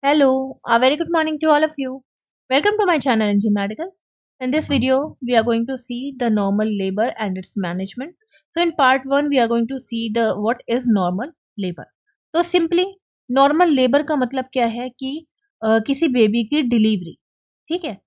Hello, a very good morning to all of you. Welcome to my channel NG Medicals. In this video, we are going to see the normal labor and its management. So in part 1, we are going to see the what is normal labor. तो simply normal labor का मतलब क्या है कि किसी baby की delivery, ठीक है।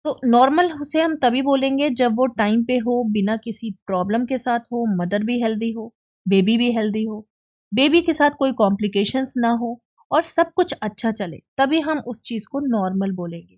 तो नॉर्मल उसे हम तभी बोलेंगे जब वो टाइम पे हो, बिना किसी प्रॉब्लम के साथ हो, मदर भी हेल्दी हो, बेबी भी हेल्दी हो, बेबी के साथ कोई कॉम्प्लिकेशंस ना हो और सब कुछ अच्छा चले, तभी हम उस चीज को नॉर्मल बोलेंगे।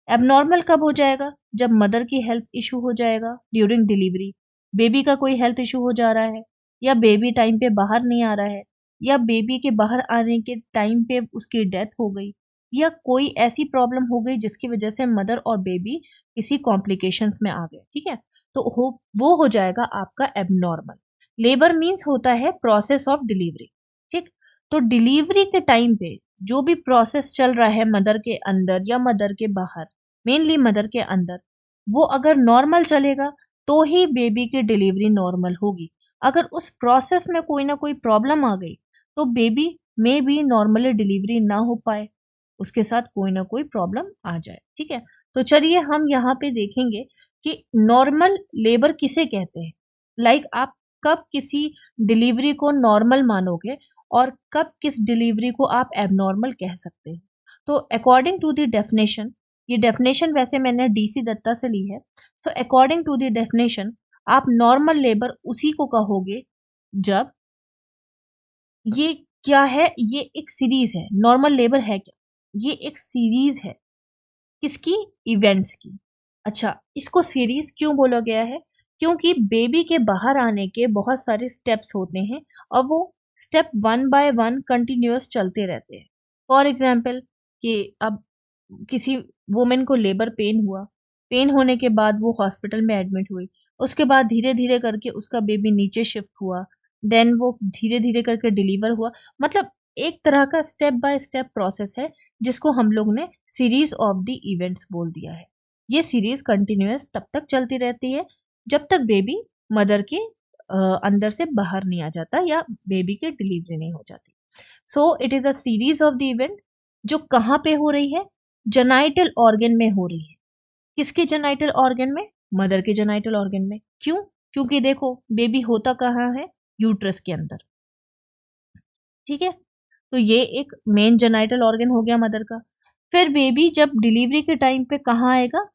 एबनॉर्मल कब हो जाएगा? जब मदर की हेल्थ इशू हो जाएगा ड्यूरिंग डिलीवरी, बेबी का कोई हेल्थ इशू हो जा रहा है, या बेबी टाइम पे बाहर नहीं आ रहा है, या बेबी के बाहर आने के टाइम पे उसकी डेथ हो गई, या कोई ऐसी प्रॉब्लम हो गई जिसकी वजह से मदर और बेबी किसी कॉम्प्लिकेशंस में आ गए, ठीक है। तो वो हो जाएगा आपका एबनॉर्मल। लेबर मीन्स होता है प्रोसेस ऑफ डिलीवरी, ठीक। तो डिलीवरी के टाइम पे जो भी प्रोसेस चल रहा है मदर के अंदर या मदर के बाहर, मेनली मदर के अंदर, वो अगर नॉर्मल चलेगा तो ही बेबी की डिलीवरी नॉर्मल होगी। अगर उस प्रोसेस में कोई ना कोई प्रॉब्लम आ गई तो बेबी में भी नॉर्मली डिलीवरी ना हो पाए, उसके साथ कोई ना कोई प्रॉब्लम आ जाए, ठीक है। तो चलिए हम यहाँ पे देखेंगे कि नॉर्मल लेबर किसे कहते हैं। लाइक आप कब किसी डिलीवरी को नॉर्मल मानोगे और कब किस डिलीवरी को आप एबनॉर्मल कह सकते हैं। तो अकॉर्डिंग टू द डेफिनेशन, ये डेफिनेशन वैसे मैंने डीसी दत्ता से ली है। तो अकॉर्डिंग टू द डेफिनेशन, आप नॉर्मल लेबर उसी को कहोगे जब ये क्या है, ये एक सीरीज है। नॉर्मल लेबर है क्या? ये एक सीरीज है। किसकी? इवेंट्स की। अच्छा, इसको सीरीज क्यों बोला गया है? क्योंकि बेबी के बाहर आने के बहुत सारे स्टेप्स होते हैं और वो step one by one continuous चलते रहते हैं। फॉर एग्जाम्पल कि अब किसी वुमेन को लेबर पेन हुआ, पेन होने के बाद वो हॉस्पिटल में एडमिट हुई, उसके बाद धीरे धीरे करके उसका बेबी नीचे शिफ्ट हुआ, देन वो धीरे धीरे करके डिलीवर हुआ। मतलब एक तरह का स्टेप बाय स्टेप प्रोसेस है जिसको हम लोग ने सीरीज ऑफ द इवेंट्स बोल दिया है। ये सीरीज कंटिन्यूअस तब तक चलती रहती है जब तक बेबी मदर के अंदर से बाहर नहीं आ जाता या बेबी की डिलीवरी नहीं हो जाती। So it is a series of the event जो कहाँ पे हो रही है? जेनाइटल ऑर्गन में हो रही है। किसके जेनाइटल ऑर्गन में? मदर के जेनाइटल ऑर्गन में। क्यों? क्योंकि देखो बेबी होता कहाँ है? यूट्रस के अंदर, ठीक है। तो ये एक मेन जेनाइटल ऑर्गन हो गया मदर का। फिर बेबी जब डिलीवरी के टाइम पे कहाँ आएगा?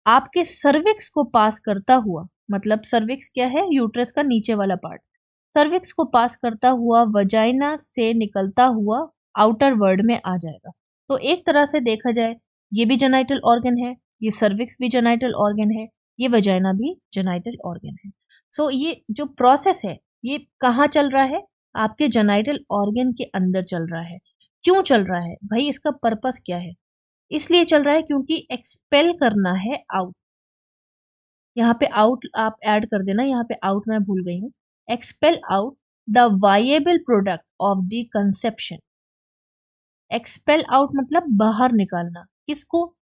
आपके सर्विक्स को पास करता हुआ, मतलब सर्विक्स क्या है? यूट्रस का नीचे वाला पार्ट। सर्विक्स को पास करता हुआ वजाइना से निकलता हुआ आउटर वर्ल्ड में आ जाएगा। तो एक तरह से देखा जाए, ये भी जेनाइटल ऑर्गन है, ये सर्विक्स भी जेनाइटल ऑर्गन है, ये वजाइना भी जेनाइटल ऑर्गन है। सो ये जो प्रोसेस है ये कहाँ चल रहा है? आपके जेनाइटल ऑर्गन के अंदर चल रहा है। क्यों चल रहा है भाई? इसका पर्पस क्या है? इसलिए चल रहा है क्योंकि एक्सपेल करना है आउट। यहाँ पे आउट आप ऐड कर देना, यहाँ पे आउट मैं भूल गई हूँ। Expel out the viable product of the conception. Expel out मतलब बाहर निकालना। किसको?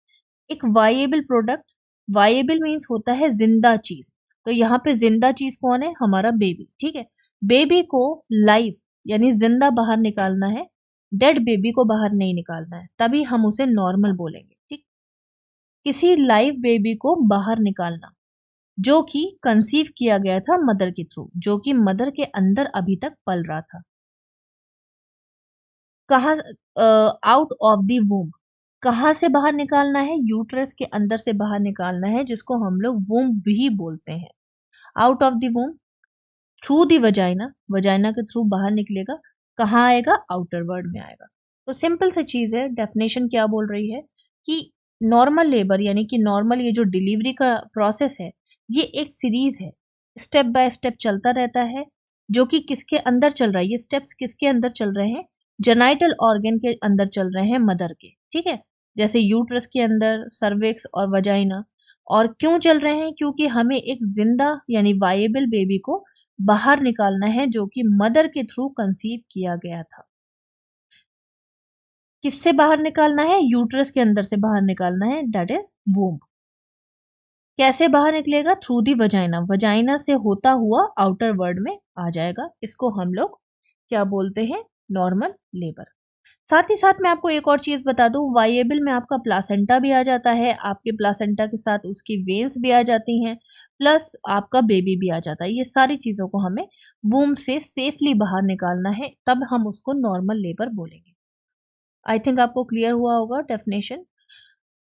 एक वायेबल प्रोडक्ट। वायेबल मीन्स होता है जिंदा चीज। तो यहाँ पे जिंदा चीज कौन है? हमारा बेबी, ठीक है। बेबी को लाइव यानी जिंदा बाहर निकालना है, डेड बेबी को बाहर नहीं निकालना है, तभी हम उसे नॉर्मल बोलेंगे, ठीक। किसी लाइव बेबी को बाहर निकालना जो कि कंसीव किया गया था मदर के थ्रू, जो कि मदर के अंदर अभी तक पल रहा था। कहाँ? Out of the womb. कहाँ से बाहर निकालना है? यूट्रस के अंदर से बाहर निकालना है, जिसको हम लोग वूम्ब भी बोलते हैं। Out of the womb through the vagina, vagina के थ्रू बाहर निकलेगा। कहाँ आएगा? आउटर वर्ल्ड में आएगा। तो सिंपल सी चीज है। डेफिनेशन क्या बोल रही है कि नॉर्मल लेबर यानी कि नॉर्मल ये जो डिलीवरी का प्रोसेस है ये एक सीरीज है, स्टेप बाय स्टेप चलता रहता है, जो कि किसके अंदर चल रहा है? ये स्टेप्स किसके अंदर चल रहे हैं? जेनाइटल ऑर्गन के अंदर चल रहे हैं मदर के, ठीक है। जैसे यूट्रस के अंदर, सर्विक्स और वजाइना। और क्यों चल रहे हैं? क्योंकि हमें एक जिंदा यानी वायेबल बेबी को बाहर निकालना है जो कि मदर के थ्रू कंसीव किया गया था। किससे बाहर निकालना है? यूट्रस के अंदर से बाहर निकालना है, दैट इज वूम्ब। कैसे बाहर निकलेगा? Through the vagina. वजाइना से होता हुआ आउटर वर्ल्ड में आ जाएगा। इसको हम लोग क्या बोलते हैं? Normal labour. साथ ही साथ मैं आपको एक और चीज बता दूं, वाइएबल में आपका प्लासेंटा भी आ जाता है, आपके प्लासेंटा के साथ उसकी वेन्स भी आ जाती हैं, प्लस आपका बेबी भी आ जाता है। ये सारी चीजों को हमें वूम से सेफली बाहर निकालना है, तब हम उसको नॉर्मल लेबर बोलेंगे। आई थिंक आपको क्लियर हुआ होगा डेफिनेशन।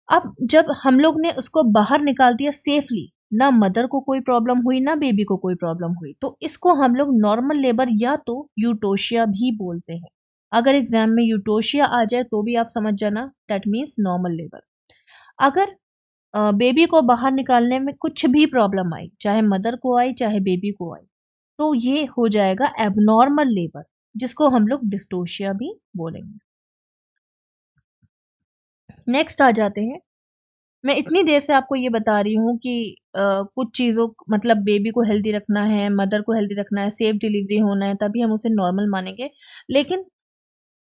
अब जब हम लोग ने उसको बाहर निकाल दिया सेफली, ना मदर को कोई प्रॉब्लम हुई ना बेबी को कोई प्रॉब्लम हुई, तो इसको हम लोग नॉर्मल लेबर या तो यूटोशिया भी बोलते हैं। अगर एग्जाम में यूटोशिया आ जाए तो भी आप समझ जाना दैट मीन्स नॉर्मल लेबर। अगर बेबी को बाहर निकालने में कुछ भी प्रॉब्लम आई, चाहे मदर को आई चाहे बेबी को आई, तो ये हो जाएगा एबनॉर्मल लेबर, जिसको हम लोग डिस्टोशिया भी बोलेंगे। नेक्स्ट आ जाते हैं। मैं इतनी देर से आपको ये बता रही हूँ कि कुछ चीज़ों मतलब बेबी को हेल्दी रखना है, मदर को हेल्दी रखना है, सेफ डिलीवरी होना है, तभी हम उसे नॉर्मल मानेंगे। लेकिन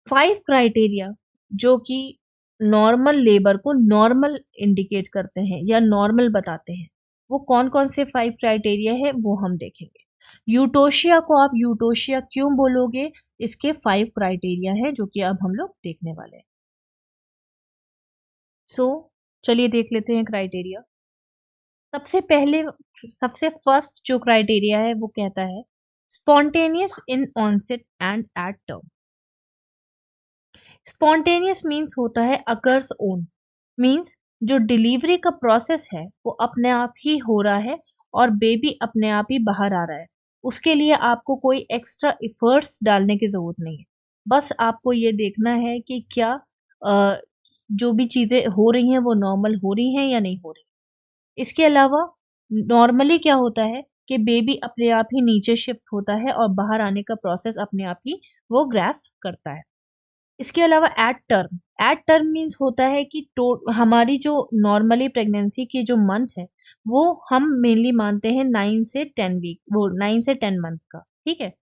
5 क्राइटेरिया जो कि नॉर्मल लेबर को नॉर्मल इंडिकेट करते हैं या नॉर्मल बताते हैं, वो कौन-कौन से 5 क्राइटेरिया है वो हम देखेंगे। यूटोशिया को आप यूटोशिया क्यों बोलोगे? इसके 5 क्राइटेरिया है जो कि अब हम लोग देखने वाले हैं। सो चलिए देख लेते हैं क्राइटेरिया। सबसे पहले सबसे फर्स्ट जो क्राइटेरिया है वो कहता है spontaneous in onset and at term. Spontaneous means होता है अकर्स ओन, मीन्स जो डिलीवरी का प्रोसेस है वो अपने आप ही हो रहा है और बेबी अपने आप ही बाहर आ रहा है। उसके लिए आपको कोई एक्स्ट्रा एफर्ट्स डालने की जरूरत नहीं है। बस आपको ये देखना है कि क्या जो भी चीजें हो रही हैं वो नॉर्मल हो रही हैं या नहीं हो रही। इसके अलावा नॉर्मली क्या होता है कि बेबी अपने आप ही नीचे शिफ्ट होता है और बाहर आने का प्रोसेस अपने आप ही वो ग्रैस्प करता है। इसके अलावा एट टर्म मीन्स होता है कि हमारी जो नॉर्मली प्रेगनेंसी की जो मंथ है वो हम मेनली मानते हैं 9 से 10 वीक, वो 9 से 10 मंथ का, ठीक है।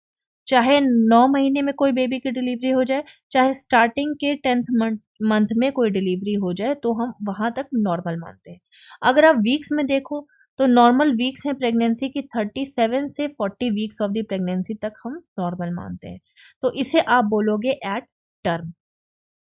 चाहे 9 महीने में कोई बेबी की डिलीवरी हो जाए, चाहे स्टार्टिंग के 10th मंथ मंथ में कोई डिलीवरी हो जाए, तो हम वहां तक नॉर्मल मानते हैं। अगर आप वीक्स में देखो तो नॉर्मल वीक्स हैं प्रेगनेंसी की 37 से 40 वीक्स ऑफ द प्रेगनेंसी तक हम नॉर्मल मानते हैं। तो इसे आप बोलोगे एट टर्म।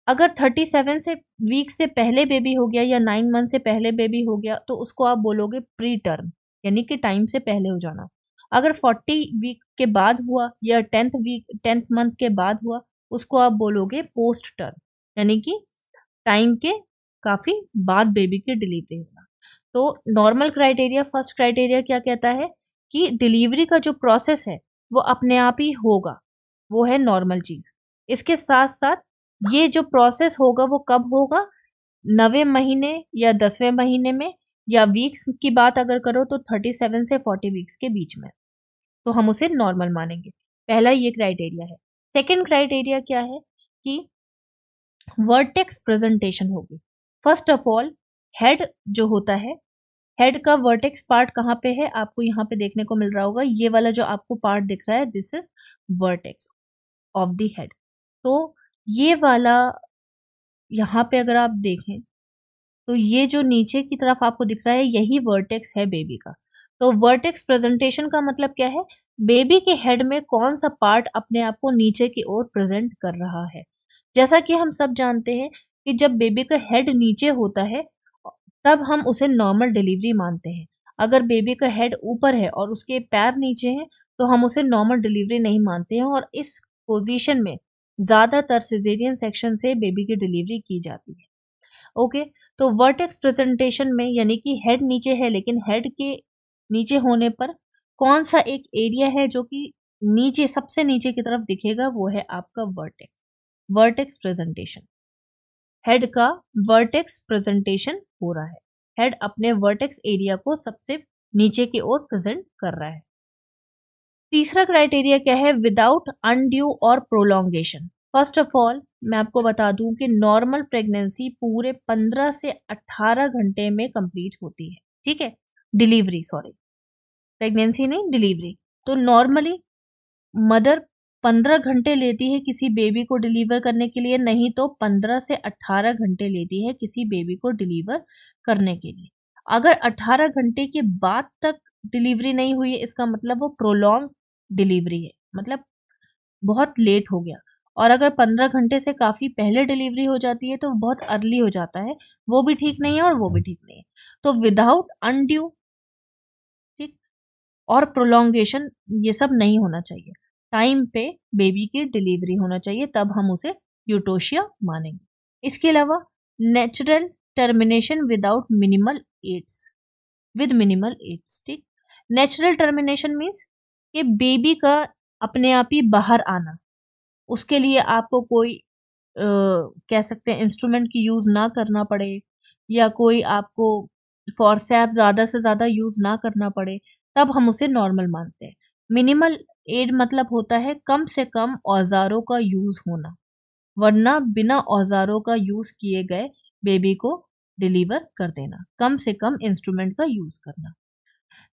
अगर 37 से वीक से पहले बेबी हो गया या 9 मंथ से पहले बेबी हो गया तो उसको आप बोलोगे प्री टर्म, यानी कि टाइम से पहले हो जाना। अगर 40 वीक के बाद हुआ या 10th मंथ के बाद हुआ, उसको आप बोलोगे पोस्ट टर्म, यानी कि टाइम के काफी बाद बेबी की डिलीवरी होना। तो नॉर्मल क्राइटेरिया, फर्स्ट क्राइटेरिया क्या कहता है कि डिलीवरी का जो प्रोसेस है वो अपने आप ही होगा, वो है नॉर्मल चीज। इसके साथ साथ ये जो प्रोसेस होगा वो कब होगा? 9वें महीने या 10वें महीने में, या वीक्स की बात अगर करो तो 37 से 40 वीक्स के बीच में, तो हम उसे नॉर्मल मानेंगे। पहला ये क्राइटेरिया है। सेकंड क्राइटेरिया क्या है कि वर्टेक्स प्रेजेंटेशन होगी। फर्स्ट ऑफ ऑल हेड जो होता है, हेड का वर्टेक्स पार्ट कहाँ पे है? आपको यहाँ पे देखने को मिल रहा होगा, ये वाला जो आपको पार्ट दिख रहा है, this is vertex of the head. तो ये वाला यहाँ पे अगर आप देखें तो ये जो नीचे की तरफ आपको दिख रहा है यही वर्टेक्स है बेबी का। तो वर्टेक्स प्रेजेंटेशन का मतलब क्या है? बेबी के हेड में कौन सा पार्ट अपने आप को नीचे की ओर प्रेजेंट कर रहा है। जैसा कि हम सब जानते हैं कि जब बेबी का हेड नीचे होता है तब हम उसे नॉर्मल डिलीवरी मानते हैं। अगर बेबी का हेड ऊपर है और उसके पैर नीचे हैं तो हम उसे नॉर्मल डिलीवरी नहीं मानते हैं, और इस पोजीशन में ज्यादातर सिजेरियन सेक्शन से बेबी की डिलीवरी की जाती है। ओके, तो वर्टेक्स प्रेजेंटेशन में यानी कि हेड नीचे है लेकिन हेड के नीचे होने पर कौन सा एक एरिया है जो कि नीचे सबसे नीचे की तरफ दिखेगा, वो है आपका वर्टेक्स। वर्टेक्स प्रेजेंटेशन, हेड का वर्टेक्स प्रेजेंटेशन हो रहा है। हेड अपने वर्टेक्स एरिया को सबसे नीचे की ओर प्रेजेंट कर रहा है। तीसरा क्राइटेरिया क्या है? विदाउट अनड्यू और प्रोलोंगेशन। फर्स्ट ऑफ ऑल मैं आपको बता दूं कि नॉर्मल प्रेगनेंसी पूरे 15 से 18 घंटे में कंप्लीट होती है, ठीक है। डिलीवरी, सॉरी, प्रेगनेंसी नहीं, डिलीवरी। तो नॉर्मली मदर 15 घंटे लेती है किसी बेबी को डिलीवर करने के लिए, नहीं तो 15 से 18 घंटे लेती है किसी बेबी को डिलीवर करने के लिए। अगर 18 घंटे के बाद तक डिलीवरी नहीं हुई है, इसका मतलब वो प्रोलॉन्ग डिलीवरी है, मतलब बहुत लेट हो गया। और अगर 15 घंटे से काफी पहले डिलीवरी हो जाती है तो बहुत अर्ली हो जाता है, वो भी ठीक नहीं है और वो भी ठीक नहीं है। तो विदाउट अनड्यू, ठीक, और प्रोलोंगेशन, ये सब नहीं होना चाहिए। टाइम पे बेबी की डिलीवरी होना चाहिए, तब हम उसे यूटोशिया मानेंगे। इसके अलावा natural termination without minimal aids, with minimal aids, ठीक। नेचुरल टर्मिनेशन मीन्स कि बेबी का अपने आप ही बाहर आना, उसके लिए आपको कोई कह सकते हैं इंस्ट्रूमेंट की यूज ना करना पड़े, या कोई आपको फोर्सेप ज्यादा से ज्यादा यूज ना करना पड़े, तब हम उसे नॉर्मल मानते हैं। मिनिमल एड मतलब होता है कम से कम औजारों का यूज होना, वरना बिना औजारों का यूज किए गए बेबी को डिलीवर कर देना, कम से कम इंस्ट्रूमेंट का यूज करना।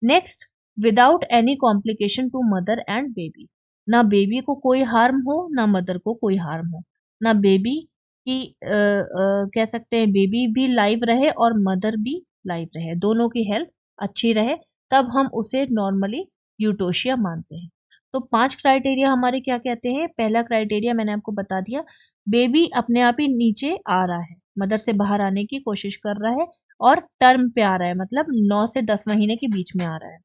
Next, without any complication to mother and baby, ना बेबी को कोई हार्म हो ना मदर को कोई हार्म हो, ना बेबी की कह सकते हैं बेबी भी लाइव रहे और मदर भी लाइव रहे, दोनों की हेल्थ अच्छी रहे, तब हम उसे नॉर्मली यूटोशिया मानते हैं। तो 5 क्राइटेरिया हमारे क्या कहते हैं। पहला क्राइटेरिया मैंने आपको बता दिया, बेबी अपने आप ही नीचे आ रहा है, मदर से बाहर आने की कोशिश कर रहा है और टर्म पे आ रहा है, मतलब 9 से 10 महीने के बीच में आ रहा है।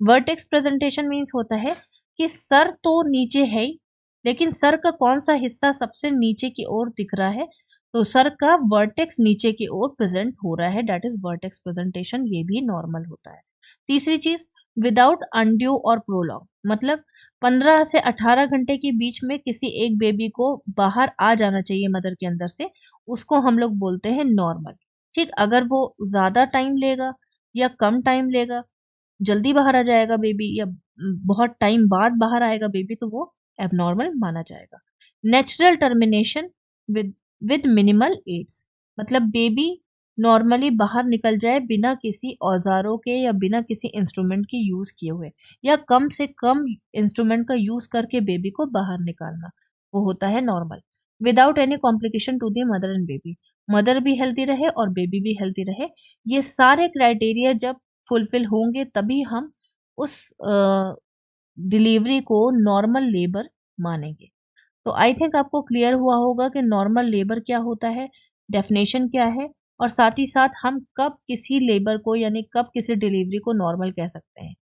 वर्टेक्स प्रेजेंटेशन मीन्स होता है कि सर तो नीचे है ही, लेकिन सर का कौन सा हिस्सा सबसे नीचे की ओर दिख रहा है, तो सर का वर्टेक्स नीचे की ओर प्रेजेंट हो रहा है, दैट इज वर्टेक्स प्रेजेंटेशन, ये भी नॉर्मल होता है। तीसरी चीज, विदाउट अनड्यू और प्रोलॉन्ग, मतलब 15 से 18 घंटे के बीच में किसी एक बेबी को बाहर आ जाना चाहिए मदर के अंदर से, उसको हम लोग बोलते हैं नॉर्मल, ठीक। अगर वो ज्यादा टाइम लेगा या कम टाइम लेगा, जल्दी बाहर आ जाएगा बेबी या बहुत टाइम बाद बाहर आएगा बेबी, तो वो एबनॉर्मल माना जाएगा। Natural termination with with minimal aids, मतलब बेबी नॉर्मली बाहर निकल जाए बिना किसी औजारों के या बिना किसी इंस्ट्रूमेंट के यूज किए हुए, या कम से कम इंस्ट्रूमेंट का यूज करके बेबी को बाहर निकालना, वो होता है normal. Without any complication to the mother and baby, mother भी हेल्दी रहे और बेबी भी हेल्दी रहे, ये सारे क्राइटेरिया जब फुलफिल होंगे तभी हम उस डिलीवरी को नॉर्मल लेबर मानेंगे। तो आई थिंक आपको क्लियर हुआ होगा कि नॉर्मल लेबर क्या होता है, डेफिनेशन क्या है, और साथ ही साथ हम कब किसी लेबर को यानी कब किसी डिलीवरी को नॉर्मल कह सकते हैं।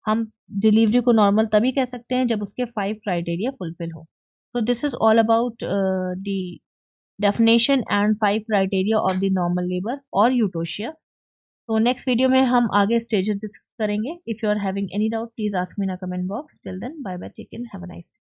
हम डिलीवरी को नॉर्मल तभी कह सकते हैं जब उसके 5 क्राइटेरिया फुलफिल हो। तो this is all about the definition and 5 criteria of the normal labour और यूटोशिया। तो नेक्स्ट वीडियो में हम आगे स्टेजेस डिस्कस करेंगे। If you are having any doubt please ask me in comment box. Till then bye bye, take care, have a nice day.